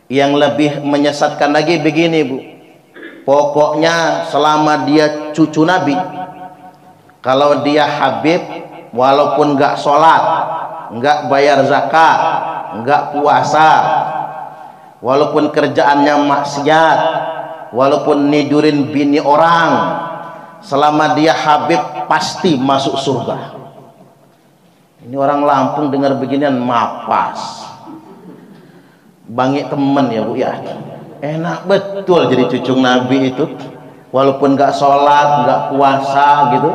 Yang lebih menyesatkan lagi begini, Bu. Pokoknya selama dia cucu Nabi, kalau dia Habib, walaupun nggak sholat, nggak bayar zakat, nggak puasa, walaupun kerjaannya maksiat, walaupun nidurin bini orang, selama dia Habib pasti masuk surga. Ini orang Lampung dengar beginian mapas. Bangik temen ya, Bu ya. Enak betul jadi cucu Nabi itu. Walaupun nggak sholat, nggak puasa gitu,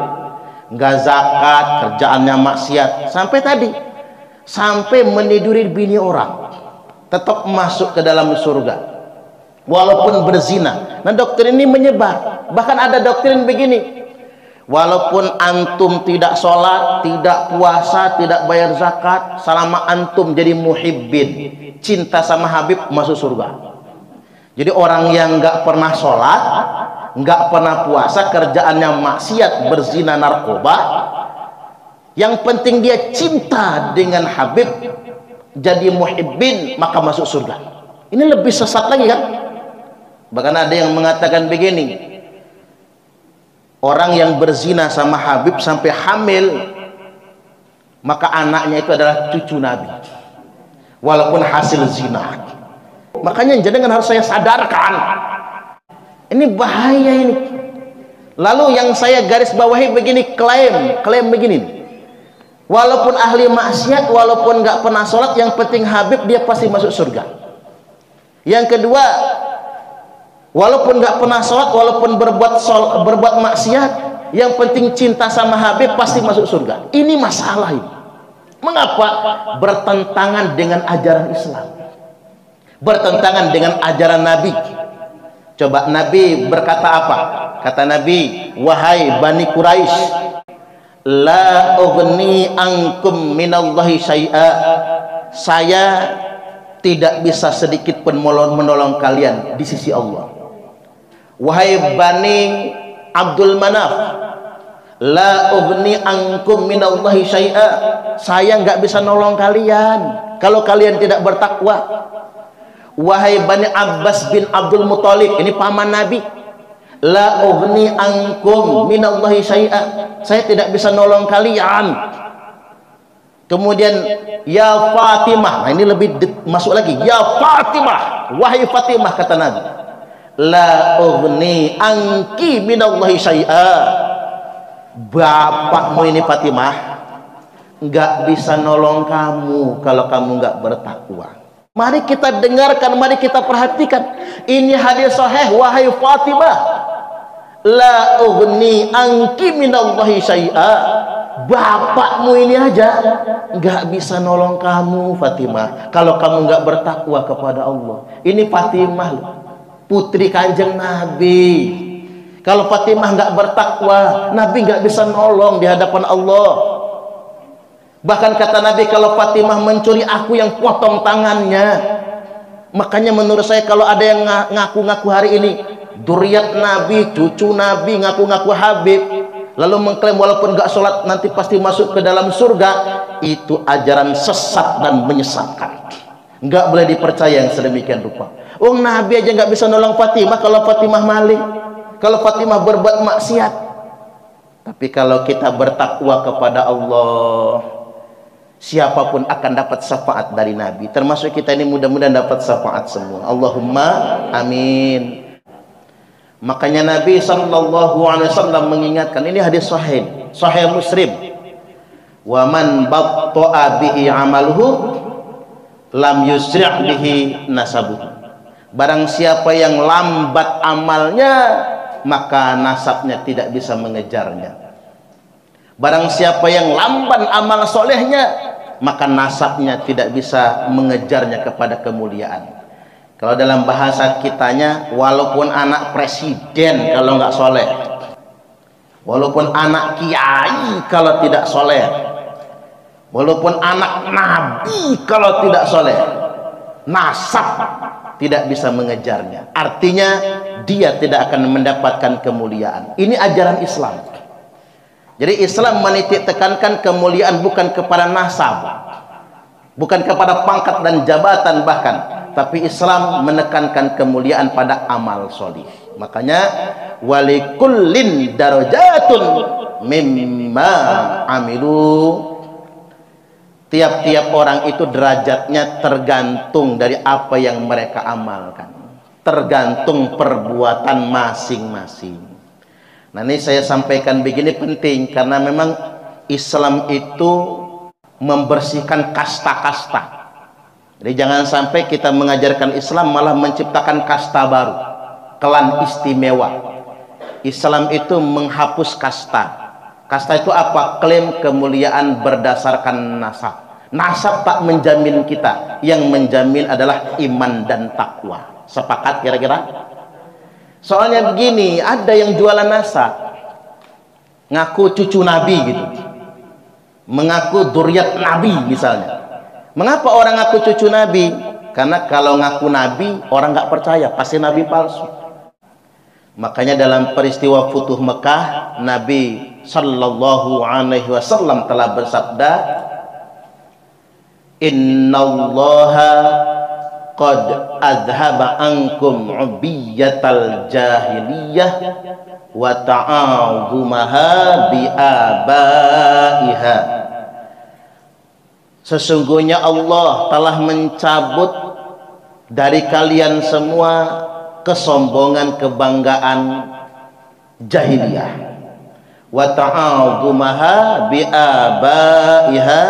nggak zakat, kerjaannya maksiat, sampai meniduri bini orang, tetap masuk ke dalam surga walaupun berzina. Nah, doktrin ini menyebar. Bahkan ada doktrin begini, walaupun antum tidak sholat, tidak puasa, tidak bayar zakat, selama antum jadi muhibbin, cinta sama Habib, masuk surga. Jadi orang yang nggak pernah sholat, nggak pernah puasa, kerjaannya maksiat, berzina, narkoba, yang penting dia cinta dengan Habib, jadi muhibbin, maka masuk surga. Ini lebih sesat lagi kan? Bahkan ada yang mengatakan begini, orang yang berzina sama Habib sampai hamil, maka anaknya itu adalah cucu Nabi, walaupun hasil zina. Makanya jangan harus saya sadarkan, ini bahaya ini. Lalu yang saya garis bawahi begini, klaim begini, walaupun ahli maksiat, walaupun nggak pernah sholat, yang penting Habib, dia pasti masuk surga. Yang kedua, walaupun nggak pernah sholat, walaupun berbuat maksiat, yang penting cinta sama Habib, pasti masuk surga. Ini masalah ini. Mengapa? Bertentangan dengan ajaran Islam, bertentangan dengan ajaran Nabi. Coba Nabi berkata apa? Kata Nabi, wahai Bani Quraisy, la ughni ankum minallahi syai'a, saya tidak bisa sedikit pun menolong kalian di sisi Allah. Wahai Bani Abdul Manaf, la ughni ankum minallahi syai'a, saya nggak bisa nolong kalian kalau kalian tidak bertakwa. Wahai Bani Abbas bin Abdul Muthalib, ini paman Nabi, la ughni ankum minallahi syai'a, saya tidak bisa nolong kalian. Kemudian ya Fatimah, nah ini lebih masuk lagi, ya Fatimah, wahai Fatimah, kata Nabi, la ughni anki minallahi syai'a, bapakmu ini Fatimah nggak bisa nolong kamu kalau kamu nggak bertakwa. Mari kita dengarkan, mari kita perhatikan. Ini hadis sahih, wahai Fatimah, la ughni anki minallahi syai'a, bapakmu ini aja nggak bisa nolong kamu Fatimah kalau kamu nggak bertakwa kepada Allah. Ini Fatimah, putri Kanjeng Nabi. Kalau Fatimah nggak bertakwa, Nabi nggak bisa nolong di hadapan Allah. Bahkan kata Nabi, kalau Fatimah mencuri, aku yang potong tangannya. Makanya menurut saya, kalau ada yang ngaku-ngaku hari ini dzurriyyat Nabi, cucu Nabi, ngaku-ngaku Habib, lalu mengklaim walaupun gak sholat nanti pasti masuk ke dalam surga, itu ajaran sesat dan menyesatkan. Nggak boleh dipercaya yang sedemikian rupa. Nabi aja nggak bisa nolong Fatimah kalau Fatimah maling, kalau Fatimah berbuat maksiat. Tapi kalau kita bertakwa kepada Allah, siapapun akan dapat syafaat dari Nabi, termasuk kita ini. Mudah-mudahan dapat syafaat semua, Allahumma amin. Makanya Nabi SAW mengingatkan, ini hadis sahih, sahih Muslim, wa man batta'a bihi amaluhu lam yusri' bihi nasabuhu, barang siapa yang lambat amalnya, maka nasabnya tidak bisa mengejarnya. Barang siapa yang lamban amal solehnya, maka nasabnya tidak bisa mengejarnya kepada kemuliaan. Kalau dalam bahasa kitanya, walaupun anak presiden kalau nggak soleh, walaupun anak kiai kalau tidak soleh, walaupun anak nabi kalau tidak soleh, nasab tidak bisa mengejarnya. Artinya dia tidak akan mendapatkan kemuliaan. Ini ajaran Islam. Jadi Islam menitik tekankan kemuliaan bukan kepada nasab, bukan kepada pangkat dan jabatan bahkan, tapi Islam menekankan kemuliaan pada amal solih. Makanya walikullin darajatun mimma amilu. Tiap-tiap orang itu derajatnya tergantung dari apa yang mereka amalkan, tergantung perbuatan masing-masing. Nah, ini saya sampaikan begini penting karena memang Islam itu membersihkan kasta-kasta. Jadi jangan sampai kita mengajarkan Islam malah menciptakan kasta baru, klan istimewa. Islam itu menghapus kasta. Kasta itu apa? Klaim kemuliaan berdasarkan nasab. Nasab tak menjamin kita. Yang menjamin adalah iman dan takwa. Sepakat kira-kira? Soalnya begini, ada yang jualan nasab, ngaku cucu Nabi gitu, mengaku dzurriyyat Nabi misalnya. Mengapa orang ngaku cucu Nabi? Karena kalau ngaku Nabi, orang nggak percaya, pasti Nabi palsu. Makanya dalam peristiwa Futuh Mekah, Nabi Sallallahu Alaihi Wasallam telah bersabda, Innallaha qad adhaba ankum ubiyyatal jahiliyah wa ta'azumaha bi abaiha. Sesungguhnya Allah telah mencabut dari kalian semua kesombongan, kebanggaan jahiliyah. Wa ta'azumaha bi abaiha,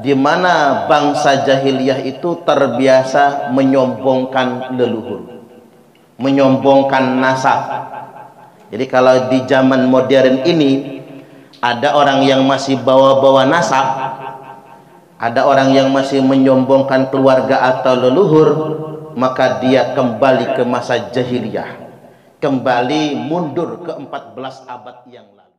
di mana bangsa jahiliyah itu terbiasa menyombongkan leluhur, menyombongkan nasab. Jadi kalau di zaman modern ini ada orang yang masih bawa-bawa nasab, ada orang yang masih menyombongkan keluarga atau leluhur, maka dia kembali ke masa jahiliyah, kembali mundur ke 14 abad yang lalu.